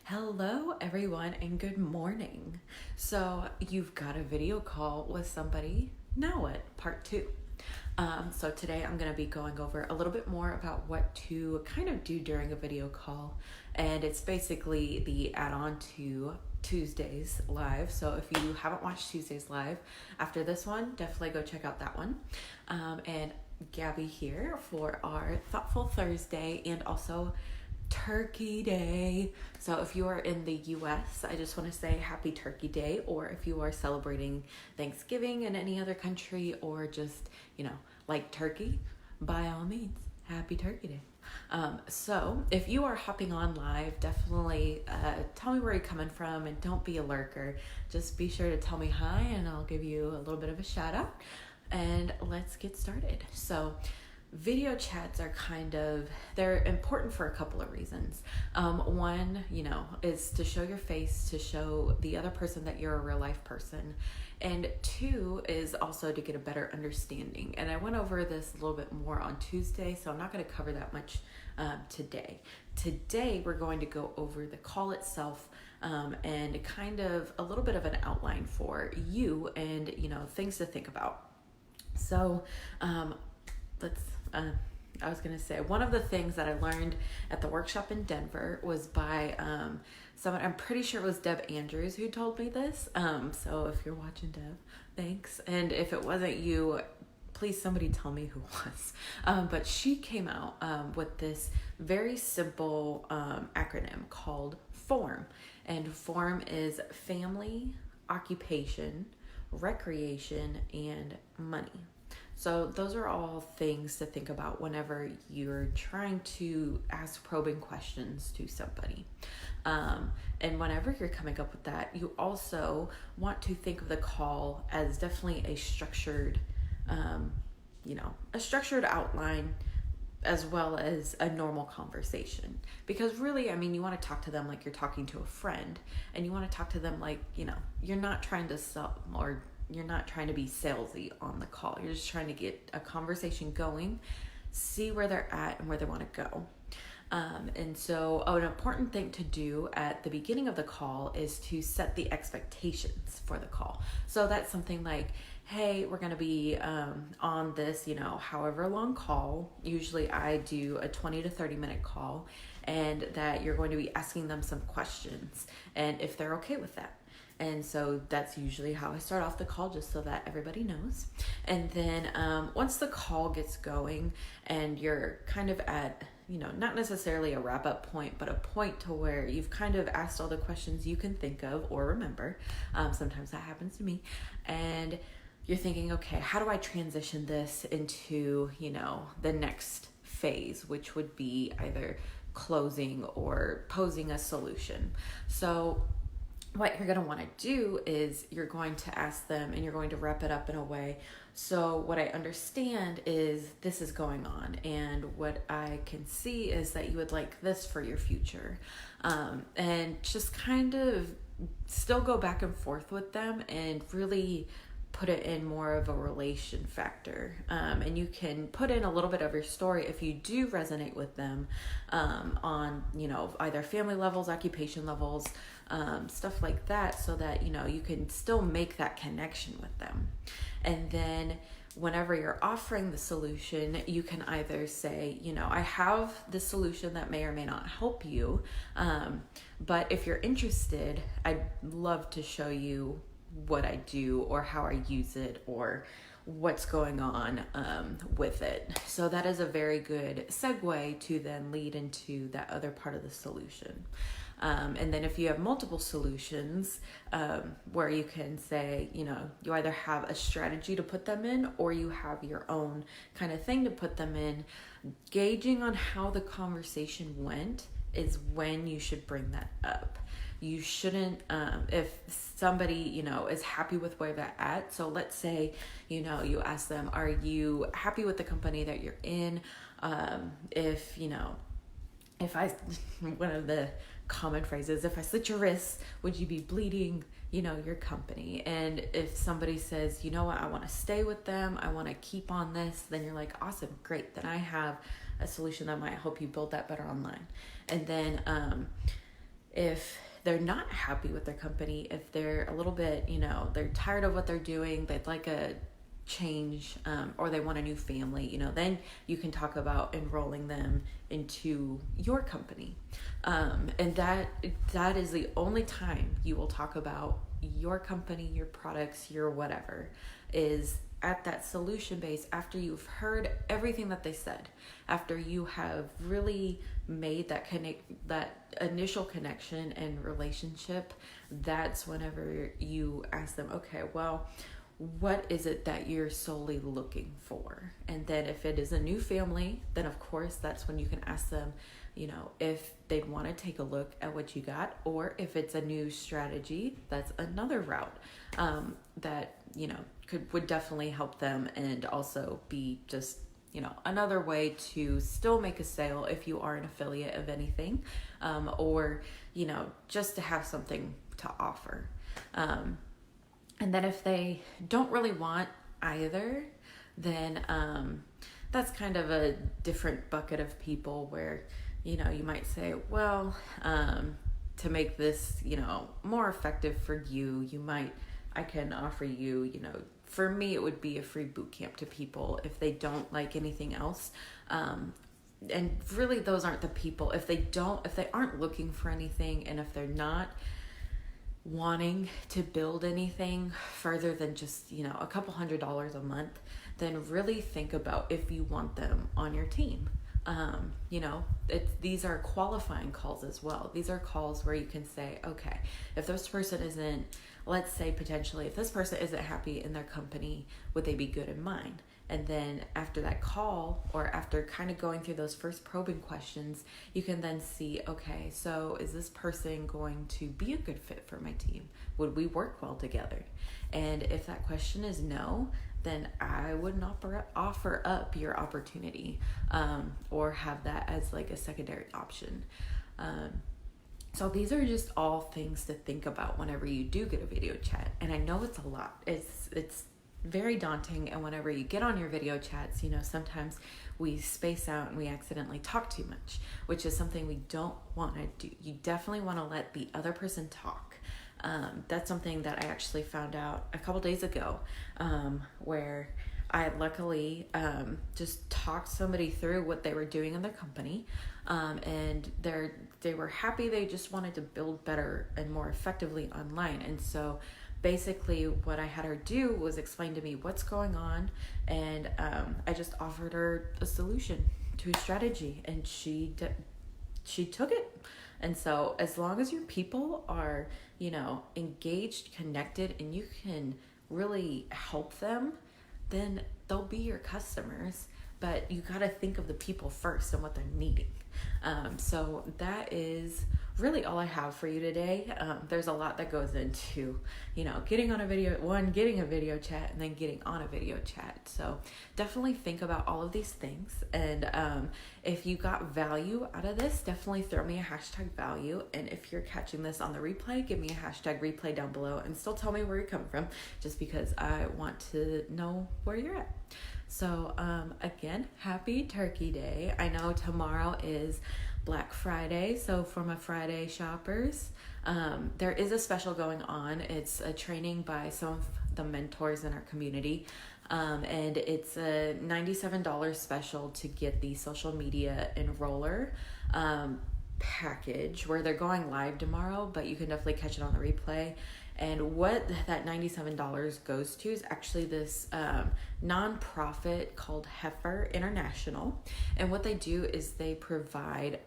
Hello, everyone, and good morning. So, you've got a video call with somebody. Now what? Part two. So, today I'm going to be going over a little bit more about what to kind of do during a video call. And it's basically the add on to Tuesdays live. So, if you haven't watched Tuesdays live after this one, definitely go check out that one. And Gabby here for our Thoughtful Thursday and also Turkey Day. So if you are in the US, I just want to say happy Turkey Day, or if you are celebrating Thanksgiving in any other country or just, like turkey, by all means, happy Turkey Day. So if you are hopping on live, definitely tell me where you're coming from and don't be a lurker. Just be sure to tell me hi and I'll give you a little bit of a shout out. And let's get started. So video chats are they're important for a couple of reasons. One, is to show your face, to show the other person that you're a real life person. And two is also to get a better understanding. And I went over this a little bit more on Tuesday, so I'm not going to cover that much today. Today, we're going to go over the call itself and kind of a little bit of an outline for you and, things to think about. So, I was going to say, one of the things that I learned at the workshop in Denver was by someone, I'm pretty sure it was Deb Andrews who told me this. So if you're watching, Deb, thanks. And if it wasn't you, please somebody tell me who it was. But she came out with this very simple acronym called FORM. And FORM is family, occupation, recreation, and money. So those are all things to think about whenever you're trying to ask probing questions to somebody. And whenever you're coming up with that, you also want to think of the call as definitely a structured, a structured outline as well as a normal conversation. Because really, you want to talk to them like you're talking to a friend, and you want to talk to them like, you're not trying to sell or you're not trying to be salesy on the call. You're just trying to get a conversation going, see where they're at and where they want to go. And so an important thing to do at the beginning of the call is to set the expectations for the call. So that's something like, hey, we're going to be on this, however long call. Usually I do a 20 to 30 minute call, and that you're going to be asking them some questions, and if they're okay with that. And so that's usually how I start off the call, just so that everybody knows. And then once the call gets going and you're kind of at, not necessarily a wrap up point, but a point to where you've kind of asked all the questions you can think of or remember. Sometimes that happens to me. And you're thinking, okay, how do I transition this into, the next phase, which would be either closing or posing a solution. So what you're going to want to do is you're going to ask them and you're going to wrap it up in a way. So what I understand is this is going on, and what I can see is that you would like this for your future. And just kind of still go back and forth with them and really put it in more of a relation factor. And you can put in a little bit of your story if you do resonate with them on, either family levels, occupation levels, stuff like that, so that, you can still make that connection with them. And then whenever you're offering the solution, you can either say, I have the solution that may or may not help you. But if you're interested, I'd love to show you what I do or how I use it or what's going on with it. So that is a very good segue to then lead into that other part of the solution. And then if you have multiple solutions where you can say, you either have a strategy to put them in or you have your own kind of thing to put them in, gauging on how the conversation went is when you should bring that up. You shouldn't, if somebody, is happy with where they're at. So let's say, you ask them, are you happy with the company that you're in? If one of the common phrases, if I slit your wrists, would you be bleeding, your company? And if somebody says, I want to stay with them, I want to keep on this, then you're like, awesome, great. Then I have a solution that might help you build that better online. And then, if they're not happy with their company, if they're a little bit, they're tired of what they're doing, they'd like a change, or they want a new family, then you can talk about enrolling them into your company. And that is the only time you will talk about your company, your products, your whatever, is at that solution base, after you've heard everything that they said, after you have really made that initial connection and relationship. That's whenever you ask them, okay, well, what is it that you're solely looking for? And then if it is a new family, then of course that's when you can ask them, if they'd want to take a look at what you got, or if it's a new strategy, that's another route that would definitely help them, and also be just another way to still make a sale if you are an affiliate of anything, or just to have something to offer. And then if they don't really want either, then that's kind of a different bucket of people where you might say, well, to make this more effective for you, I can offer you, for me it would be a free boot camp to people if they don't like anything else. And really those aren't the people. If they aren't looking for anything, and if they're not wanting to build anything further than just a couple $100s a month, then really think about if you want them on your team. These are qualifying calls as well. These are calls where you can say, okay, if this person isn't, let's say potentially, if this person isn't happy in their company, would they be good in mine? And then after that call, or after kind of going through those first probing questions, you can then see, okay, so is this person going to be a good fit for my team? Would we work well together? And if that question is no, then I would not offer up your opportunity, or have that as like a secondary option. So these are just all things to think about whenever you do get a video chat. And I know it's a lot. It's very daunting, and whenever you get on your video chats, sometimes we space out and we accidentally talk too much, which is something we don't want to do. You definitely want to let the other person talk. That's something that I actually found out a couple days ago, where I luckily just talked somebody through what they were doing in their company, and they were happy. They just wanted to build better and more effectively online. And so basically what I had her do was explain to me what's going on, and I just offered her a solution to a strategy, and she took it. And so as long as your people are, engaged, connected, and you can really help them, then they'll be your customers. But you got to think of the people first and what they're needing. So that is really all I have for you today. There's a lot that goes into, getting a video chat, and then getting on a video chat. So definitely think about all of these things. And if you got value out of this, definitely throw me a hashtag value. And if you're catching this on the replay, give me a hashtag replay down below, and still tell me where you're coming from, just because I want to know where you're at. So again, happy Turkey Day. I know tomorrow is Black Friday, so for my Friday shoppers, there is a special going on. It's a training by some of the mentors in our community, and it's a $97 special to get the social media enroller package, where they're going live tomorrow, but you can definitely catch it on the replay. And what that $97 goes to is actually this nonprofit called Heifer International. And what they do is they provide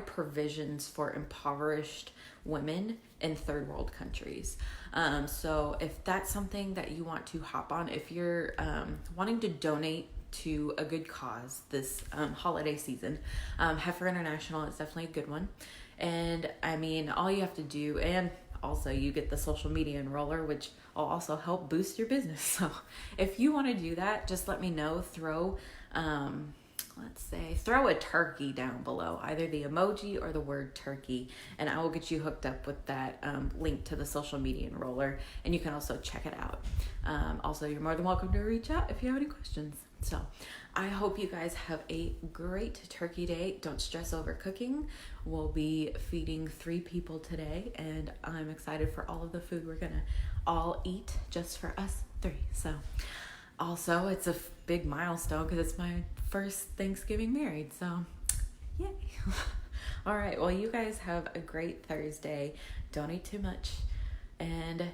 provisions for impoverished women in third world countries. So if that's something that you want to hop on, if you're wanting to donate to a good cause this holiday season, Heifer International is definitely a good one. And I mean, all you have to do, and also you get the social media enroller, which will also help boost your business. So if you want to do that, just let me know. Throw a turkey down below, either the emoji or the word turkey, and I will get you hooked up with that link to the social media enroller, and you can also check it out. Also, you're more than welcome to reach out if you have any questions. So I hope you guys have a great turkey day. Don't stress over cooking. We'll be feeding 3 people today, and I'm excited for all of the food we're gonna all eat just for us 3. So also it's a big milestone because it's my first Thanksgiving married. So yay. All right, well, you guys have a great Thursday. Don't eat too much and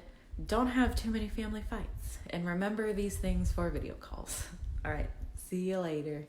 don't have too many family fights. And remember these things for video calls. All right, see you later.